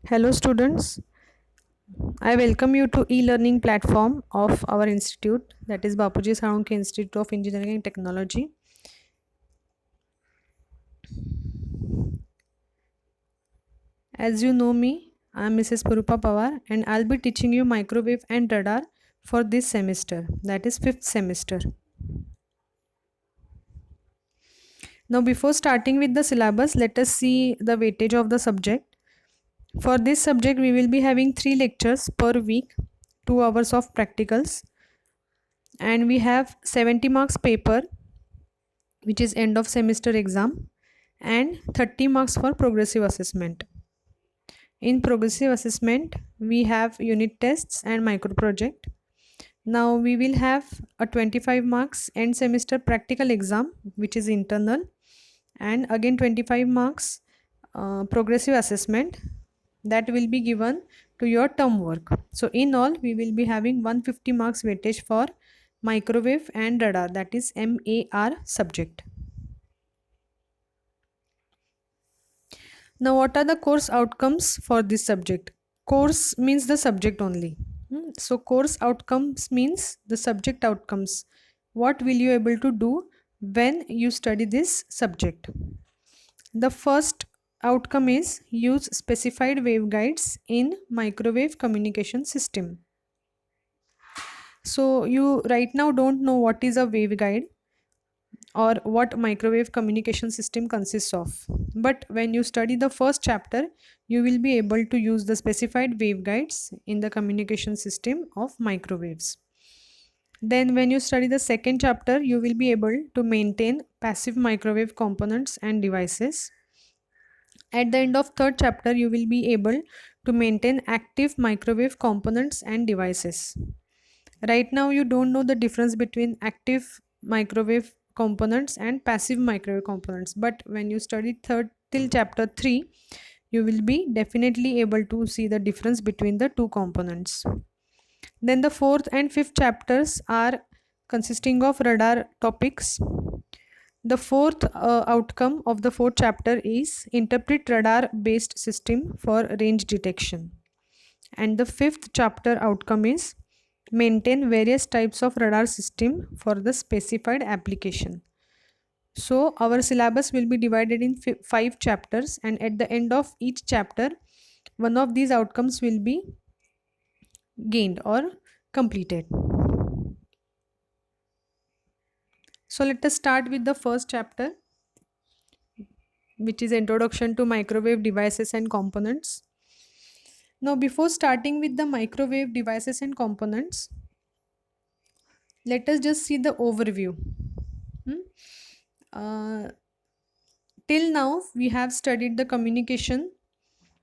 Hello students, I welcome you to e-learning platform of our institute, that is Bapuji Salunke Institute of Engineering and Technology. As you know me, I am Mrs. Purupa Pawar and I'll be teaching you microwave and radar for this semester, that is 5th semester. Now before starting with the syllabus, let us see the weightage of the subject. For this subject, we will be having 3 lectures per week, 2 hours of practicals, and we have 70 marks paper, which is end of semester exam, and 30 marks for progressive assessment. In progressive assessment, we have unit tests and micro project. Now we will have a 25 marks end semester practical exam, which is internal, and again 25 marks progressive assessment that will be given to your term work. So in all, we will be having 150 marks weightage for microwave and radar, that is MAR subject. Now, what are the course outcomes for this subject? Course means the subject only. So, course outcomes means the subject outcomes. What will you able to do when you study this subject? The first outcome is use specified waveguides in microwave communication system. So, you right now don't know what is a waveguide or what microwave communication system consists of. But when you study the first chapter, you will be able to use the specified waveguides in the communication system of microwaves. Then when you study the second chapter, you will be able to maintain passive microwave components and devices. At the end of third chapter, you will be able to maintain active microwave components and devices. Right now, you don't know the difference between active microwave components and passive microwave components, but when you study third till chapter 3, you will be definitely able to see the difference between the two components. Then the fourth and fifth chapters are consisting of radar topics. The fourth outcome of the fourth chapter is interpret radar based system for range detection, and the fifth chapter outcome is maintain various types of radar system for the specified application. So our syllabus will be divided in 5 chapters, and at the end of each chapter, one of these outcomes will be gained or completed. So let us start with the first chapter, which is Introduction to Microwave Devices and Components. Now before starting with the microwave devices and components, let us just see the overview. Till now we have studied the communication,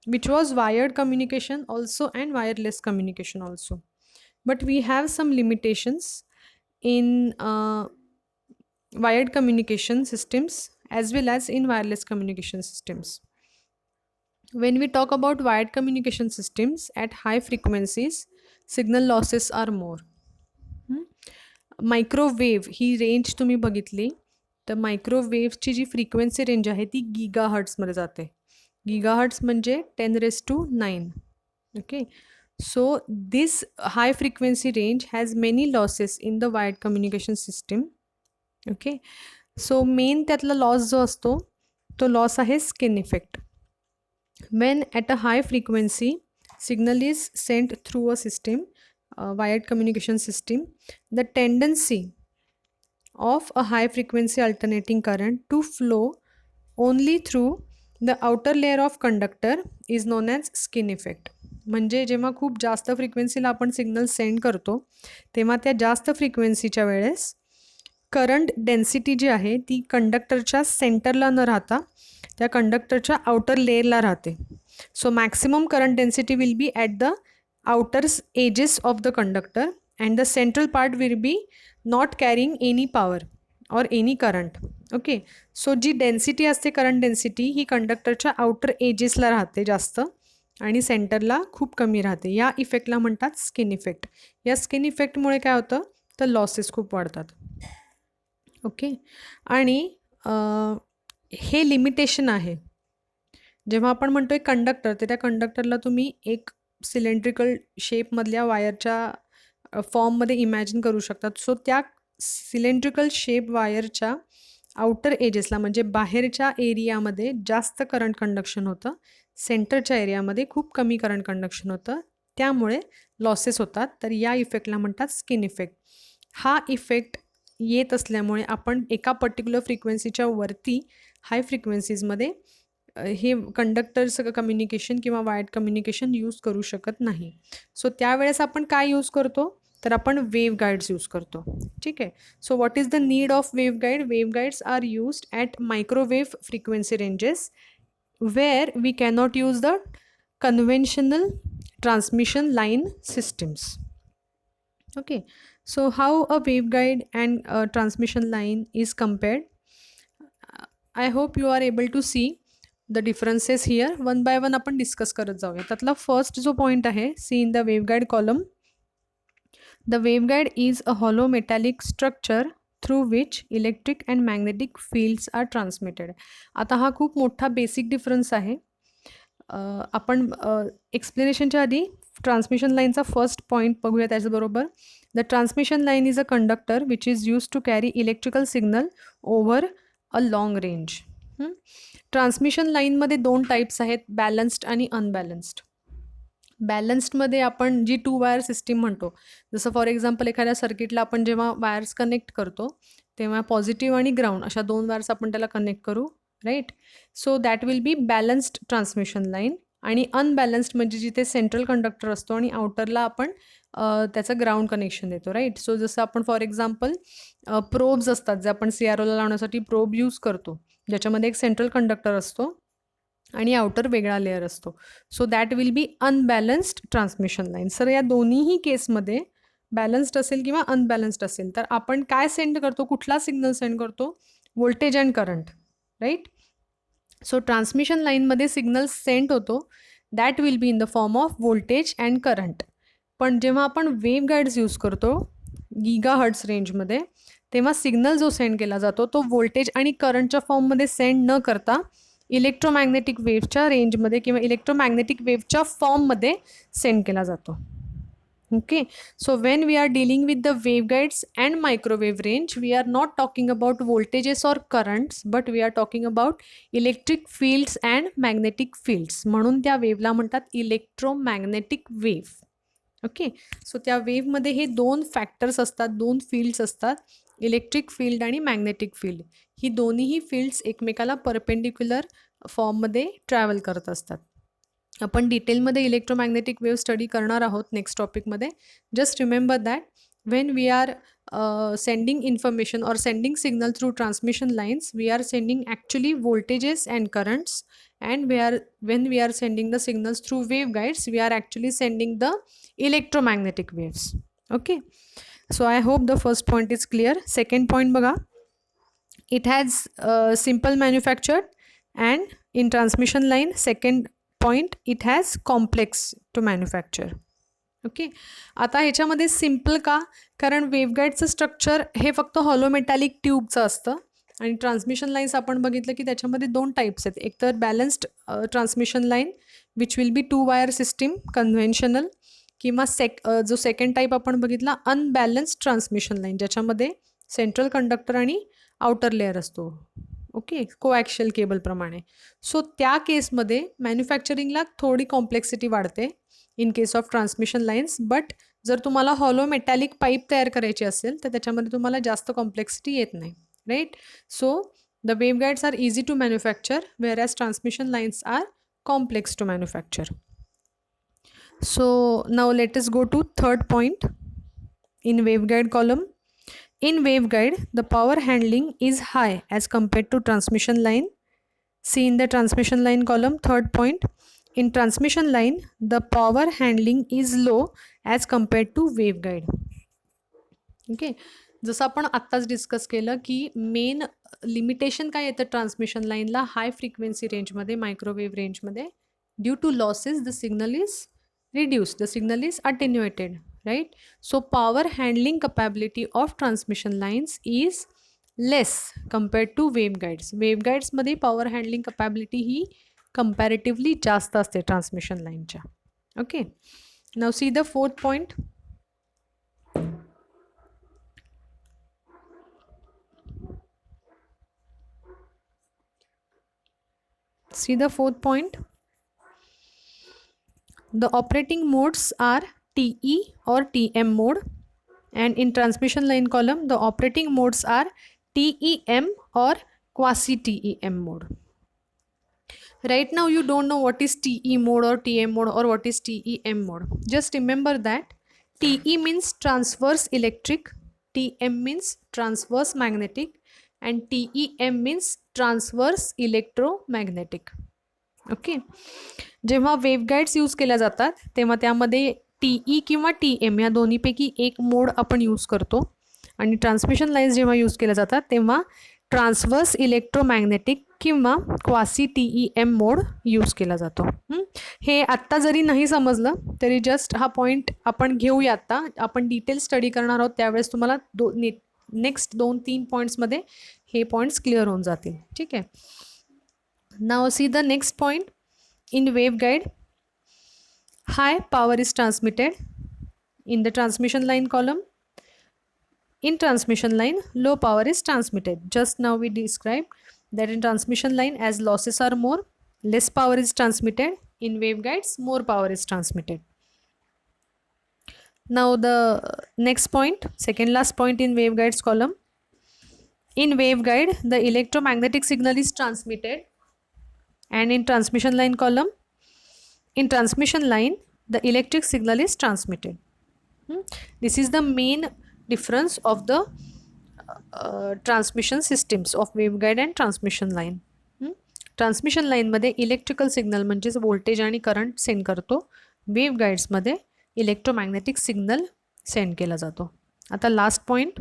which was wired communication also and wireless communication also, but we have some limitations in wired communication systems as well as in wireless communication systems. When we talk about wired communication systems at high frequencies, signal losses are more. Microwave he range तुम्ही बघितली तर मायक्रोवेव्हची जी frequency range आहे ती गीगाहर्ट्समध्ये जाते. Gigahertz म्हणजे 10⁹. Okay, so this high frequency range has many losses in the wired communication system. Okay, so main त्यातला loss जो असतो तो लॉस आहे skin effect. When at a high frequency signal is sent through a system, wired communication system, the tendency of a high frequency alternating current to flow only through the outer layer of conductor is known as skin effect. म्हणजे जेव्हा खूप जास्त फ्रिक्वेन्सीला आपण signal send करतो तेव्हा त्या जास्त फ्रिक्वेन्सीच्या वेळेस करंट डेन्सिटी जी आहे ती कंडक्टरच्या सेंटरला न राहता त्या कंडक्टरच्या आउटर लेअरला राहते. So maximum current density will be at the outer edges of the conductor and the central part will be not carrying any power or any current. Okay, so J density असते current density ही कंडक्टरच्या outer एजेसला राहते जास्त आणि सेंटरला खूप कमी राहते. या इफेक्टला म्हणतात स्किन इफेक्ट. या स्किन इफेक्टमुळे काय होतं तर लॉसेस खूप वाढतात. ओके, आणि हे लिमिटेशन आहे. जेव्हा आपण म्हणतोय कंडक्टर, तर त्या कंडक्टरला तुम्ही एक सिलेंड्रिकल शेपमधल्या वायरच्या फॉर्ममध्ये इमॅजिन करू शकतात. सो त्या सिलेंड्रिकल शेप वायरच्या आउटर एजेसला म्हणजे बाहेरच्या एरियामध्ये जास्त करंट कंडक्शन होतं, सेंटरच्या एरियामध्ये खूप कमी करंट कंडक्शन होतं, त्यामुळे लॉसेस होतात. तर या इफेक्टला म्हणतात स्किन इफेक्ट. हा इफेक्ट येत असल्यामुळे आपण एका पर्टिक्युलर फ्रिक्वेन्सीच्या वरती हाय फ्रिक्वेन्सीजमध्ये हे कंडक्टरचं कम्युनिकेशन किंवा वायर्ड कम्युनिकेशन यूज करू शकत नाही. सो त्यावेळेस आपण काय यूज करतो, तर आपण वेव्ह गाईड्स यूज करतो. ठीक आहे. So what is the need of wave guide? Wave guides are used at microwave frequency ranges where we cannot use the conventional transmission line systems. Okay, so how a waveguide and a transmission line is compared? I hope you are able to see the differences here. One by one आपण discuss करत जाऊया. त्यातला first जो point आहे, see in the waveguide column. The waveguide is a hollow metallic structure through which electric and magnetic fields are transmitted. आता हा खूप मोठा बेसिक डिफरन्स आहे. आपण एक्सप्लेनेशनच्या आधी ट्रान्समिशन लाईनचा फर्स्ट पॉईंट बघूया त्याच्याबरोबर. The transmission line is a conductor which is use to carry electrical signal over a long range. Transmission लाईनमध्ये दोन टाईप्स आहेत, बॅलन्स्ड आणि अनबॅलन्स्ड. बॅलन्स्डमध्ये आपण जी 2 वायर सिस्टीम म्हणतो, जसं फॉर एक्झाम्पल एखाद्या सर्किटला आपण जेव्हा वायर्स कनेक्ट करतो तेव्हा पॉझिटिव्ह आणि ग्राउंड अशा 2 वायर्स आपण त्याला कनेक्ट करू, right. So that will be balanced transmission line. आणि अनबॅलन्स्ड म्हणजे जिथे सेंट्रल कंडक्टर असतो आणि आउटरला आपण त्याचं ग्राउंड कनेक्शन देतो, राईट. सो जसं आपण फॉर एक्झाम्पल प्रोब्स असतात जे आपण CROला लावण्यासाठी प्रोब यूज करतो, ज्याच्यामध्ये एक सेंट्रल कंडक्टर असतो आणि आउटर वेगळा लेअर असतो. सो that will B unbalanced transmission line. Sir या दोन्हीही केसमध्ये बॅलन्स्ड असेल किंवा अनबॅलन्स्ड असेल तर आपण काय सेंड करतो, कुठला सिग्नल सेंड करतो? Voltage and current, right. So transmission लाईनमध्ये सिग्नल सेंड होतो that will be in the form of voltage and current. पण जेव्हा आपण वेव्ह गाईड्स यूज करतो गीगाहर्ट्झ रेंजमध्ये, तेव्हा सिग्नल जो सेंड केला जातो तो व्होल्टेज आणि करंटच्या फॉर्ममध्ये सेंड न करता इलेक्ट्रोमॅग्नेटिक वेव्हच्या रेंजमध्ये किंवा इलेक्ट्रोमॅग्नेटिक वेव्हच्या फॉर्ममध्ये सेंड केला जातो. Okay. So when we are dealing with the waveguides and microwave range, we are not talking about voltages or currents, but we are talking about electric fields and magnetic fields. म्हणून त्या वेव्हला म्हणतात electromagnetic wave. Okay. सो त्या वेव्हमध्ये हे दोन factors असतात, दोन fields असतात, electric field आणि magnetic field. ही दोन्हीही फील्ड्स एकमेकाला परपेंडिक्युलर फॉर्ममध्ये ट्रॅव्हल करत असतात. आपण डिटेलमध्ये इलेक्ट्रोमॅग्नेटिक वेव्ह स्टडी करणार आहोत नेक्स्ट टॉपिकमध्ये. Just remember that when we are sending information or sending signal through transmission lines, we are sending actually voltages and currents, and when we are sending the signals through waveguides, we are actually sending the electromagnetic waves. Okay, so I hope the first point is clear. Second point बघा, it has simple manufactured, and in transmission line second point it has complex to manufacture. Okay. आता ह्याच्यामध्ये simple का, कारण वेव्हगाईडचं structure हे फक्त hollow metallic ट्यूबचं असतं आणि transmission lines आपण बघितलं की त्याच्यामध्ये दोन टाईप्स आहेत. एक तर balanced transmission line which will be 2 wire system conventional, किंवा जो सेकंड टाईप आपण बघितला अनबॅलन्स्ड ट्रान्समिशन लाईन, ज्याच्यामध्ये सेंट्रल कंडक्टर आणि आउटर लेअर असतो. ओके, कोॲक्शियल केबलप्रमाणे. सो त्या केसमध्ये मॅन्युफॅक्चरिंगला थोडी कॉम्प्लेक्सिटी वाढते in case of transmission lines. But जर तुम्हाला हॉलो मेटॅलिक पाईप तयार करायची असेल तर त्याच्यामध्ये तुम्हाला जास्त कॉम्प्लेक्सिटी येत नाही, right. So the waveguides are easy to manufacture whereas transmission lines are complex to manufacture. So now let us go to third point in waveguide column. In waveguide, the power handling is high as compared to transmission line. See in the transmission line column, third point. In transmission line, the power handling is low as compared to waveguide. Okay, जसं आपण आत्ताच discuss केलं की main limitation काय येतं transmission लाईनला high frequency रेंजमध्ये, microwave रेंजमध्ये, due to losses the signal is reduce, the signal is attenuated, right. So power handling capability of transmission lines is less compared to waveguides. वेव्हगाइड्समध्ये power handling capability ही comparatively जास्त असते transmission लाईनच्या. Okay, now see the fourth point. See the fourth point. The operating modes are TE or TM mode, and in transmission line column the operating modes are TEM or quasi TEM mode. Right now you don't know what is TE mode or TM mode or what is TEM mode. Just remember that TE means transverse electric, TM means transverse magnetic, and TEM means transverse electromagnetic. Okay, जेव्हा वेव्हगाईड्स use केल्या जातात तेव्हा त्यामध्ये TE किंवा TM या दोन्हीपैकी एक mode आपण यूज करतो, आणि ट्रान्समिशन लाईन्स जेव्हा यूज केल्या जातात तेव्हा ट्रान्सवर्स इलेक्ट्रोमॅग्नेटिक किंवा क्वासी TEM मोड यूज केला जातो. हे आत्ता जरी नाही समजलं तरी जस्ट हा पॉईंट आपण घेऊया. आत्ता आपण डिटेल स्टडी करणार आहोत त्यावेळेस तुम्हाला नेक्स्ट 2-3 पॉईंट्समध्ये हे पॉईंट्स क्लिअर होऊन जातील. ठीक आहे. Now see the next point. In waveguide, high power is transmitted in the transmission line column. In transmission line, low power is transmitted. Just now we described that in transmission line, as losses are more, less power is transmitted. In waveguides, more power is transmitted. Now the next point, second last point in waveguides column. In waveguide, the electromagnetic signal is transmitted. And in transmission line column, in transmission line the electric signal is transmitted. This is the main difference of the transmission systems of waveguide and transmission line. Transmission लाईनमध्ये electrical signal म्हणजेच voltage आणि current send करतो, वेव्हगाईड्समध्ये electromagnetic signal send केला जातो. आता last point,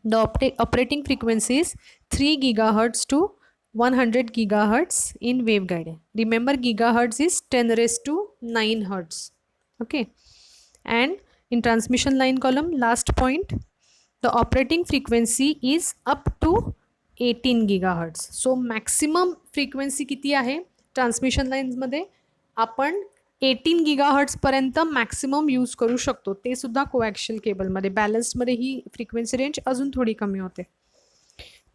the operating frequency is 3 GHz to 100 GHz in waveguide. Remember, gigahertz is 10⁹ hertz. Okay, and in transmission line column, last point, the operating frequency is up to 18 GHz. So maximum frequency किती आहे transmission लाईन्समध्ये? आपण 18 GHz पर्यंत maximum use करू शकतो. ते सुद्धा कोॲक्शियल केबलमध्ये. बॅलन्स्डमध्ये ही frequency range अजून थोडी कमी होते,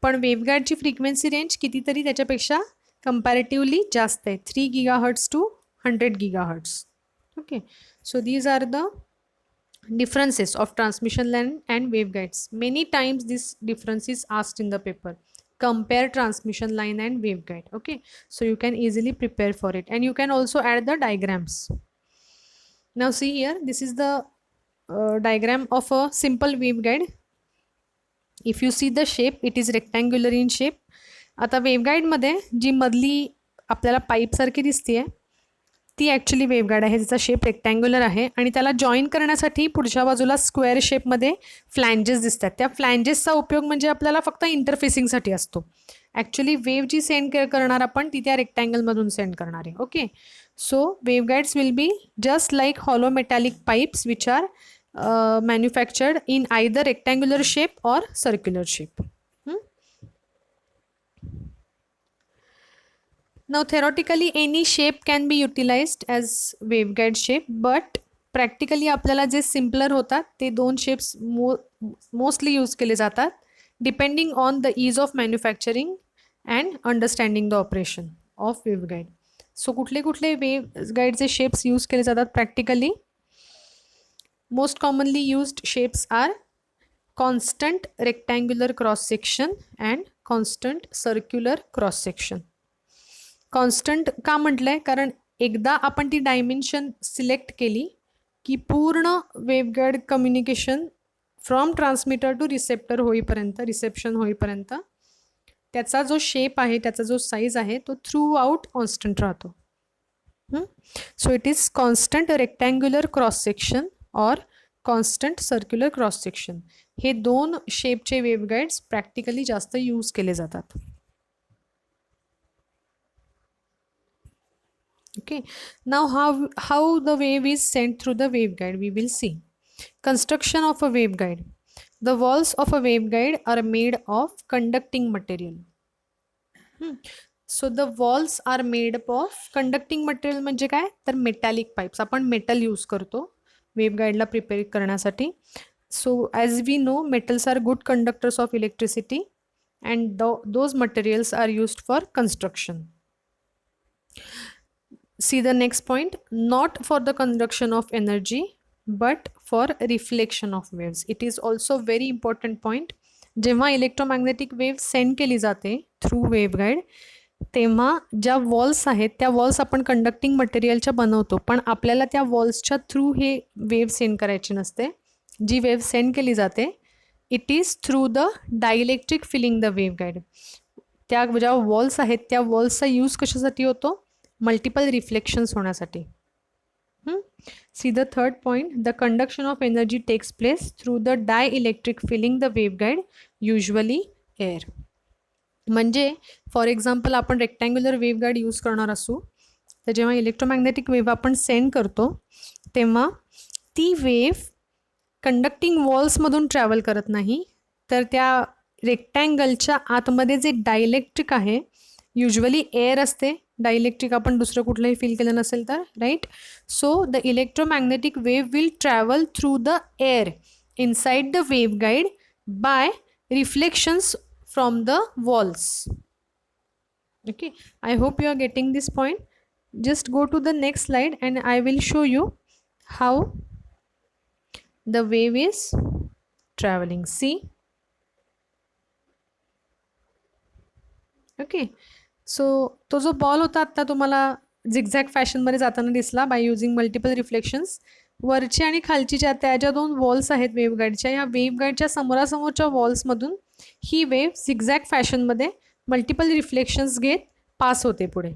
पण वेव्हगाईडची फ्रिक्वेन्सी रेंज कितीतरी त्याच्यापेक्षा कंपॅरेटिव्हली जास्त आहे, 3 GHz to 100 GHz. Okay, so these are the differences of transmission line and waveguides. Many times this difference is asked in the paper. Compare transmission line and waveguide. Okay, so you can easily prepare for it, and you can also add the diagrams. Now see here, this is the diagram of a simple waveguide. If you see the shape, it is rectangular in shape. आता वेव्हगाईडमध्ये जी मधली आपल्याला पाईपसारखी दिसते आहे ती actually waveguide आहे, जिचा shape rectangular आहे, आणि त्याला जॉईन करण्यासाठी पुढच्या बाजूला स्क्वेअर शेपमध्ये फ्लॅन्जेस दिसतात. त्या फ्लॅन्जेसचा उपयोग म्हणजे आपल्याला फक्त इंटरफेसिंगसाठी असतो. ॲक्च्युली वेव्ह जी सेंड करणार आपण ती त्या रेक्टँगलमधून सेंड करणार आहे. Okay, so waveguides will be just like hollow metallic pipes which are manufactured in either rectangular shape or circular shape. Now theoretically any shape can be utilized as waveguide shape, but practically आपल्याला जे simpler होतात ते दोन shapes mostly use केले जातात depending on the ease of manufacturing and understanding the operation of waveguide. So कुठले कुठले waveguideचे shapes use केले जातात practically? Most commonly used shapes are constant rectangular cross section and constant circular cross section. Constant का म्हटलंय? कारण एकदा आपण ती डायमेन्शन सिलेक्ट केली की पूर्ण waveguide communication from transmitter two receptor होईपर्यंत, रिसेप्शन होईपर्यंत त्याचा जो शेप आहे, त्याचा जो साईज आहे तो थ्रू आउट कॉन्स्टंट राहतो. So it is constant rectangular cross section और कॉन्स्टंट सर्क्युलर क्रॉस सेक्शन. हे दोन शेपचे वेव्हगाईड्स प्रॅक्टिकली जास्त यूज केले जातात. Okay, now how the wave is sent through the waveguide we will see. Construction of a waveguide. The walls of a waveguide are made of conducting material. So the walls are made up of conducting material म्हणजे काय तर metallic pipes. आपण metal use करतो वेवगाईडला prepare करण्यासाठी. So as we know metals are good conductors of electricity and those materials are used for construction. See the next point, not for the conduction of energy but for reflection of waves. It is also very important point. जेव्हा electromagnetic wave send केली जाते through waveguide तेव्हा ज्या walls आहेत त्या walls आपण conducting मटेरियलच्या बनवतो, पण आपल्याला त्या वॉल्सच्या थ्रू हे वेव्ह सेंड करायची नसते. जी वेव्ह सेंड केली जाते it is through the dielectric filling the waveguide. त्या ज्या वॉल्स आहेत त्या वॉल्सचा यूज कशासाठी होतो मल्टिपल रिफ्लेक्शन्स होण्यासाठी. See the third point, the conduction of energy takes place through the dielectric filling the waveguide usually air. म्हणजे फॉर एक्झाम्पल आपण rectangular waveguide use करणार असू तर जेव्हा इलेक्ट्रोमॅग्नेटिक वेव्ह आपण सेंड करतो तेव्हा ती वेव्ह कंडक्टिंग वॉल्समधून ट्रॅव्हल करत नाही तर त्या रेक्टँगलच्या आतमध्ये जे डायइलेक्ट्रिक आहे युजली एअर असते. डायइलेक्ट्रिक आपण दुसरं कुठलंही फील केलं नसेल तर right. So the electromagnetic wave will travel through the air inside the waveguide by reflections from the walls. Okay, I hope you are getting this point. Just go to the next slide and I will show you how the wave is traveling. See, okay, so तो जो ball होता आता तुम्हाला zigzag फॅशनमध्ये जाताना दिसला by using multiple reflections. वरची आणि खालची त्या ज्या दोन वॉल्स आहेत वेव्हगाईडच्या, या वेव्हगाईडच्या समोरासमोरच्या वॉल्समधून ही वेव्ह झिगझॅग फॅशनमध्ये मल्टिपल रिफ्लेक्शन्स घेत पास होते पुढे.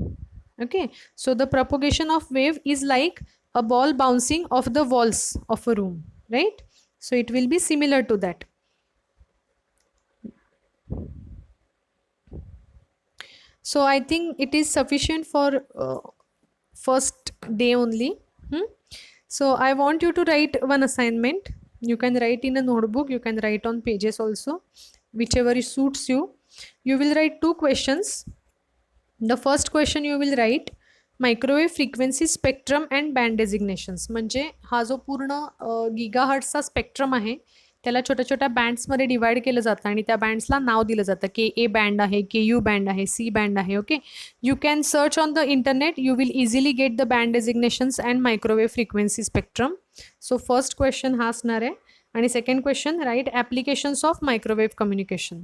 Okay, so the propagation of wave is like a ball bouncing off the walls of a room, right. So it will be similar to that. So I think it is sufficient for first day only. So I want you to write one assignment. You can write in a notebook, you can write on pages also, whichever suits you. You will write two questions. The first question you will write microwave frequency spectrum and band designations. म्हणजे हा जो पूर्ण गिगाहर्ट्सचा spectrum आहे त्याला छोट्या छोट्या बँड्समध्ये divide केलं जातं आणि त्या बँड्सला नाव दिलं जातं. KA बँड आहे, KU बँड आहे, C बँड आहे. Okay, you can search on the internet, you will easily get the band designations and microwave frequency spectrum. So first question हा असणार आहे. आणि second question, right applications of microwave communication.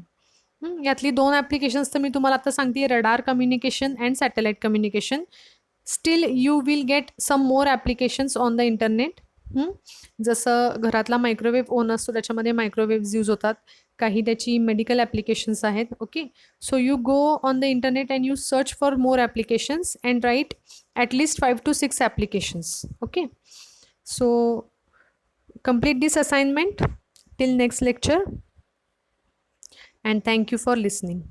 यातली दोन applications तर मी तुम्हाला आता सांगते, radar communication and satellite communication. Still you will get some more applications on the internet. जसं घरातला मायक्रोवेव्ह ओन असतो त्याच्यामध्ये मायक्रोवेव्ज यूज होतात, काही त्याची मेडिकल ॲप्लिकेशन्स आहेत. Okay, so you go on the internet and you search for more applications and write at least 5 to 6 applications. Okay, so complete this assignment till next lecture and thank you for listening.